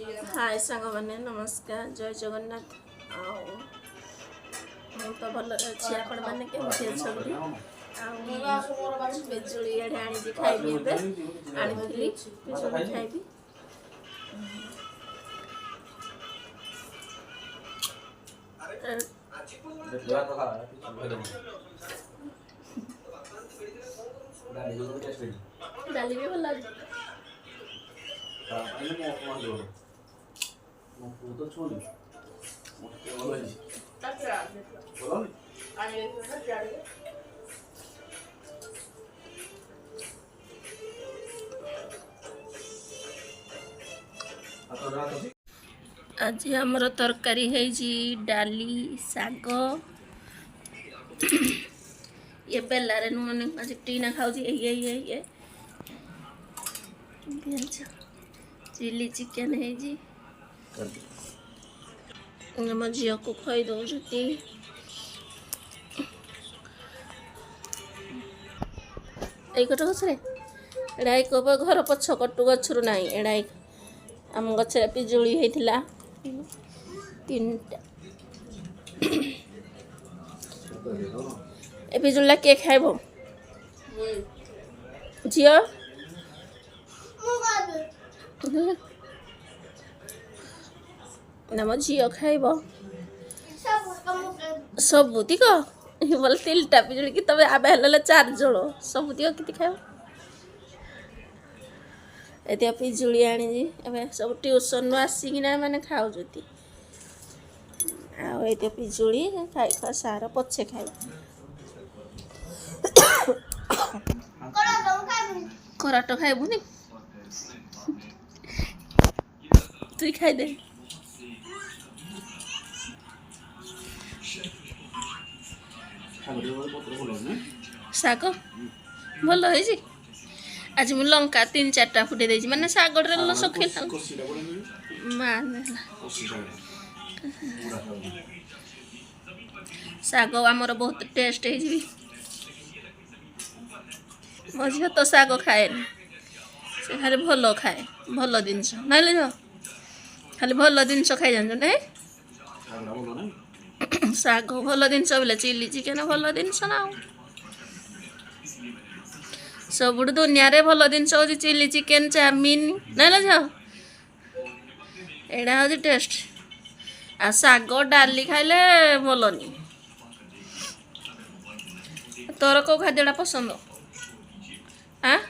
हाय सांग मैंने नमस्कार जय जगन्नाथ आओ तो भल अच्छी आपण मैंने केमती अच्छे बेजुड़ी एडे आनी खाइबी आनी बेजुड़ी खाइबी डाली भी भल आज आमर तरकारी है डाली साग ये बेलारे मैंने आज टीना खाऊ ये चिली चिकेन है मो झी को खुई दौरान गट गचरे एड़ा एक घर पछ कटु गचर ना एड़ा आम गचर पिजुली होता 3टा ए पिजुला किए खाइब झी ना मो झी खाइब सबुतिक बोले 3टा पिजुली कि तब आबे हेल्ले 4 जण सबुतिक कि खाइब एत पिजुली आनी सब ट्यूशन आसिकिना मैंने खाऊ आत पिजुली खाई खा सार पछे खाई कराट खाइबुनि तु खाईदे शाग भल है आज मु लंका 3-4टा फुटे देछि माने सागरे ल सखी माने साग आमर बहुत टेस्ट है मो झी तो साग खाए से खाली भल खाए भल जिनस ना खाली भल जिनस खाई जान ना साग भल जिनस बोले चिली चिकेन भल जिनस ना सब दुनिया रे भल जिनस हो चिली चिकेन चाउमिन ना झ एड़ा हूँ टेस्ट आ साग डाली खाइले भलनी तोर कौ खाद्यटा पसंद हाँ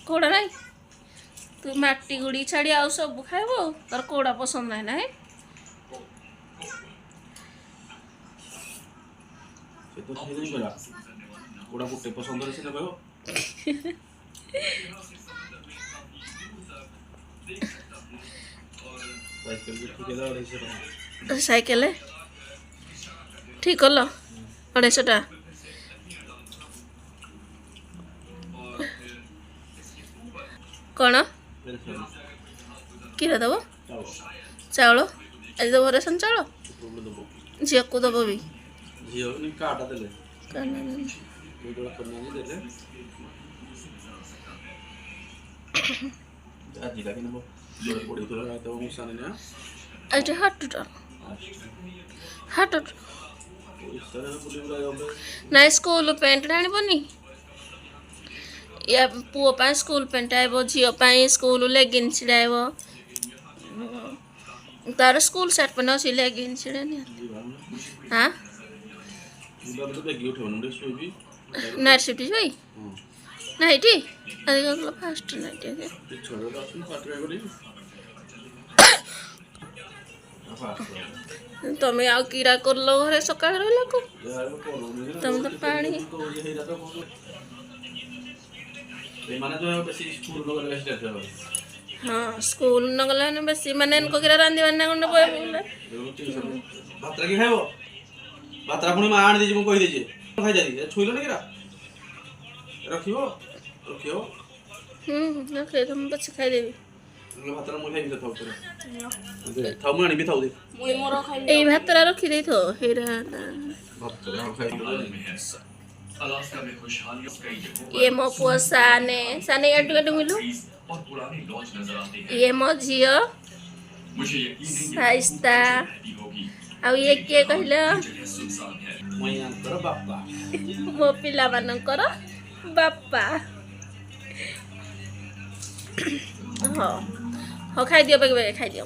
कौड़ा ना तू माटी गुड़ी छाड़ी आउ सब खाइब तोर कौड़ा पसंद ना साइकेल ठीक कल 250 टा कौन कि दब चाउल आज दब रेसन चाउल झील को दब भी हाट ना स्कूल पेंट आनी या पुआ स्कूल पेंट आइब झील स्कूल लेगिन्स आइब तार स्कूल सेट पे अच्छी लेगिन्स हाँ नाइट शिफ्ट भाई नाइट फास्ट नाइट तमें आ कीड़ा कर लो घरे सका रहा को तुम तो पानी हाँ स्कूल न गला बेसी माने इनको कीड़ा रांधी बन्ना गुंडे बोले भातरा की खाइबो भातरा पुणी मां आनी देजी मु कहि देजी खाइ जानी छुइलो न कीड़ा रखियो रखियो रखे तुम बच्चे खाइ देबी भातरा मु खाइ थाउ तोरा थाउ मु आनी भी थाउ दे ए भातरा रखी दे थो हेरा भातरा खाइ अलास्का में खुशहाली कई जगहों ये मो पुओ साने साने एडु एडु मिलु और पुराने लॉज नजर आते हैं। ये मो झियो मुझे यकीन है कि साइस्ता रहती होगी। आउ ये किए कहले जगह सुनसान है। मैयांकर बापा मो पिला मानकर बापा हो हो खाई दियो बेगे बेगे खाई दियो